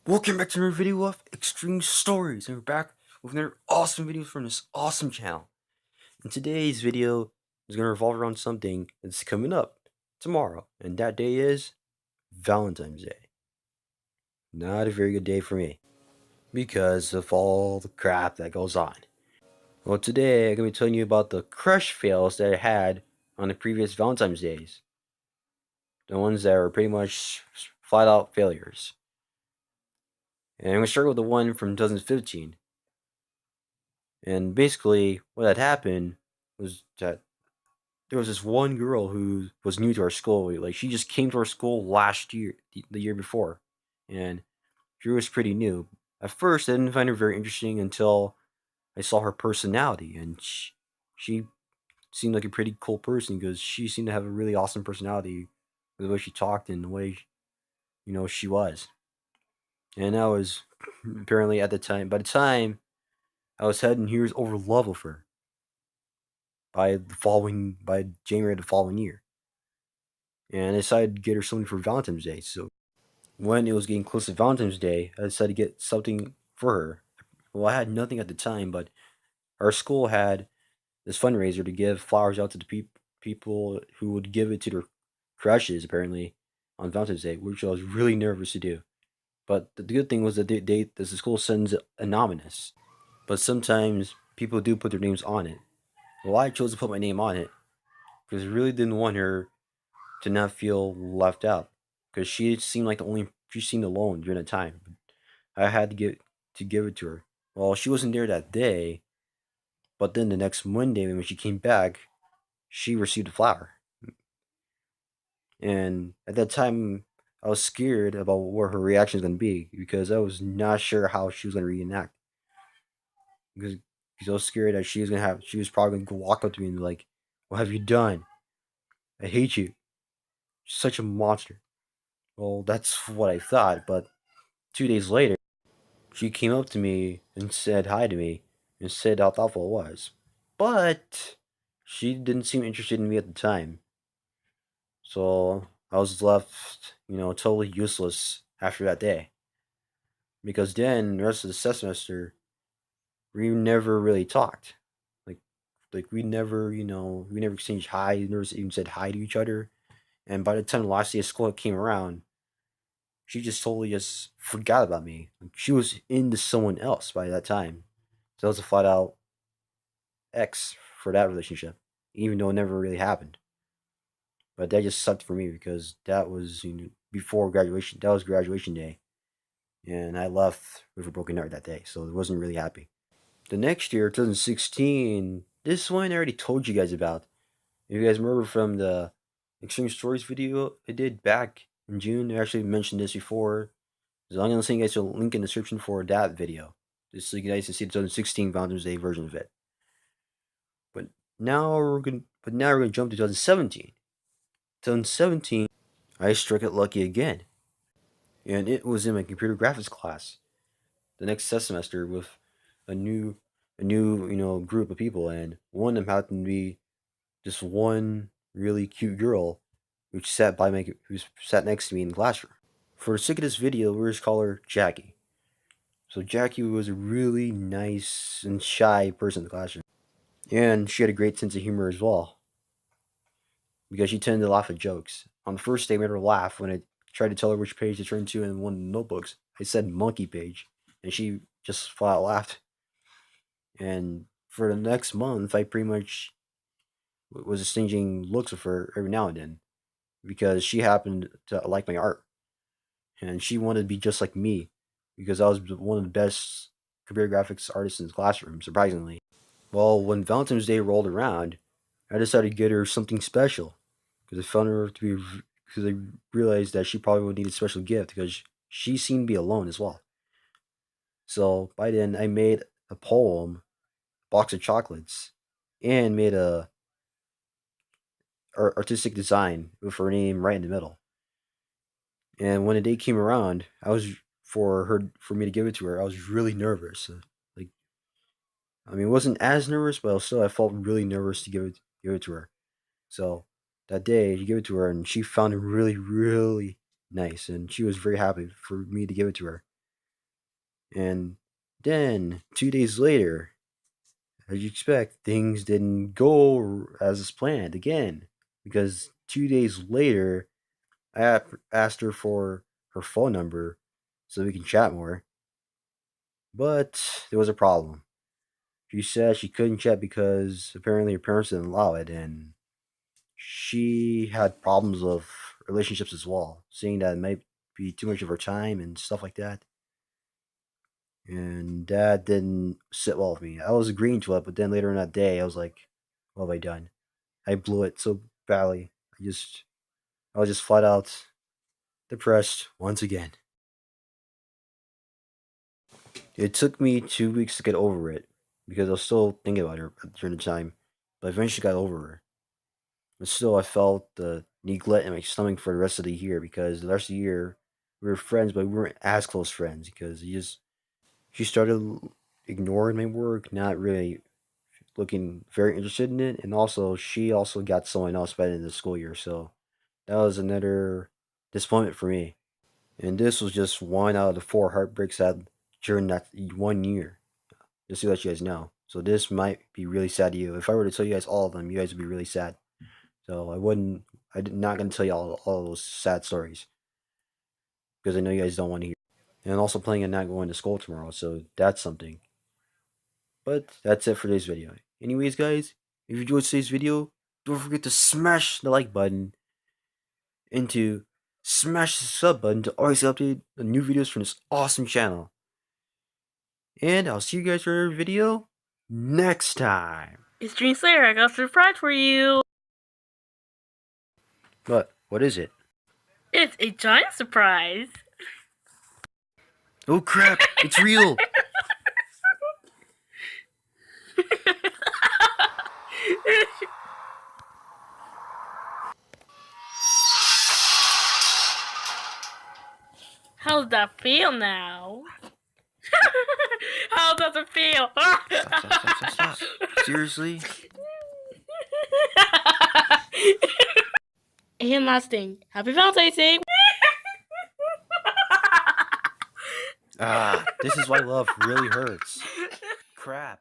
Welcome back to another video of Extreme Stories, and we're back with another awesome video from this awesome channel. And today's video is going to revolve around something that's coming up tomorrow, and that day is Valentine's Day. Not a very good day for me because of all the crap that goes on. Well, today I'm going to be telling you about the crush fails that I had on the previous Valentine's Days. The ones that were pretty much flat out failures. And I'm going to start with the one from 2015. And basically, what had happened was that there was this one girl who was new to our school. Like, she just came to our school last year, the year before, and she was pretty new. At first, I didn't find her very interesting until I saw her personality, and she seemed like a pretty cool person because she seemed to have a really awesome personality with the way she talked and the way she was. And I was apparently at the time. By the time I was head and ears over love of her by January of the following year. And I decided to get her something for Valentine's Day. So when it was getting close to Valentine's Day, I decided to get something for her. Well, I had nothing at the time, but our school had this fundraiser to give flowers out to the people who would give it to their crushes, apparently, on Valentine's Day, which I was really nervous to do. But the good thing was that the school sends it anonymous, but sometimes people do put their names on it. Well, I chose to put my name on it because I really didn't want her to not feel left out because she seemed alone during that time. I had to give it to her. Well, she wasn't there that day, but then the next Monday when she came back, she received a flower. And at that time, I was scared about what her reaction was going to be because I was not sure how she was going to reenact. Because, because I was scared that she was probably going to walk up to me and be like, "What have you done? I hate you. You're such a monster." Well, that's what I thought, but 2 days later, she came up to me and said hi to me and said how thoughtful it was. But she didn't seem interested in me at the time. So I was left, totally useless after that day. Because then the rest of the semester, we never really talked. Like we never exchanged hi, we never even said hi to each other. And by the time the last day of school came around, she just totally just forgot about me. Like, she was into someone else by that time. So that was a flat out X for that relationship, even though it never really happened. But that just sucked for me because that was before graduation. That was graduation day, and I left with a broken heart that day, so I wasn't really happy. The next year, 2016, this one I already told you guys about. If you guys remember from the Extreme Stories video I did back in June, I actually mentioned this before. So I'm gonna send you guys a link in the description for that video, just so you guys can see the 2016 Valentine's Day version of it. But now we're gonna jump to 2017. 2017, I struck it lucky again, and it was in my computer graphics class. The next semester with a new group of people, and one of them happened to be just one really cute girl, who sat next to me in the classroom. For the sake of this video, we'll just call her Jackie. So Jackie was a really nice and shy person in the classroom, and she had a great sense of humor as well because she tended to laugh at jokes. On the first day, I made her laugh when I tried to tell her which page to turn to in one of the notebooks. I said monkey page, and she just flat out laughed. And for the next month, I pretty much was exchanging looks with her every now and then because she happened to like my art, and she wanted to be just like me because I was one of the best computer graphics artists in the classroom, surprisingly. Well, when Valentine's Day rolled around, I decided to get her something special because I found her to be because I realized that she probably would need a special gift because she seemed to be alone as well. So by then, I made a poem, box of chocolates, and made a artistic design with her name right in the middle. And when the day came around, for me to give it to her. I was really nervous. Like, I mean, it wasn't as nervous, but still, I felt really nervous to give it to her. So that day, she gave it to her, and she found it really, really nice, and she was very happy for me to give it to her. And then 2 days later, as you expect, things didn't go as planned again. Because 2 days later, asked her for her phone number so we can chat more. But there was a problem. She said she couldn't chat because apparently her parents didn't allow it, and she had problems of relationships as well, saying that it might be too much of her time and stuff like that. And that didn't sit well with me. I was agreeing to it, but then later in that day, I was like, "What have I done? I blew it so badly. I was just flat out depressed once again." It took me 2 weeks to get over it because I was still thinking about her during the time, but eventually got over her. But still, I felt the neglect in my stomach for the rest of the year because the rest of the year we were friends, but we weren't as close friends because she started ignoring my work, not really looking very interested in it, and also she also got someone else by the end of the school year, so that was another disappointment for me. And this was just one out of the four heartbreaks I had during that 1 year. Just to let you guys know. So this might be really sad to you. If I were to tell you guys all of them, you guys would be really sad. So I wouldn't. I'm not gonna tell you all those sad stories because I know you guys don't want to hear. And I'm also planning on not going to school tomorrow, so that's something. But that's it for today's video. Anyways, guys, if you enjoyed today's video, don't forget to smash the like button and to smash the sub button to always update the new videos from this awesome channel. And I'll see you guys for a video next time. Xtreme Slayer, I got a surprise for you. What is it? It's a giant surprise. Oh crap, it's real! How does that feel now? How does it feel? Stop. Seriously? And last thing, happy Valentine's Day! This is why love really hurts. Crap.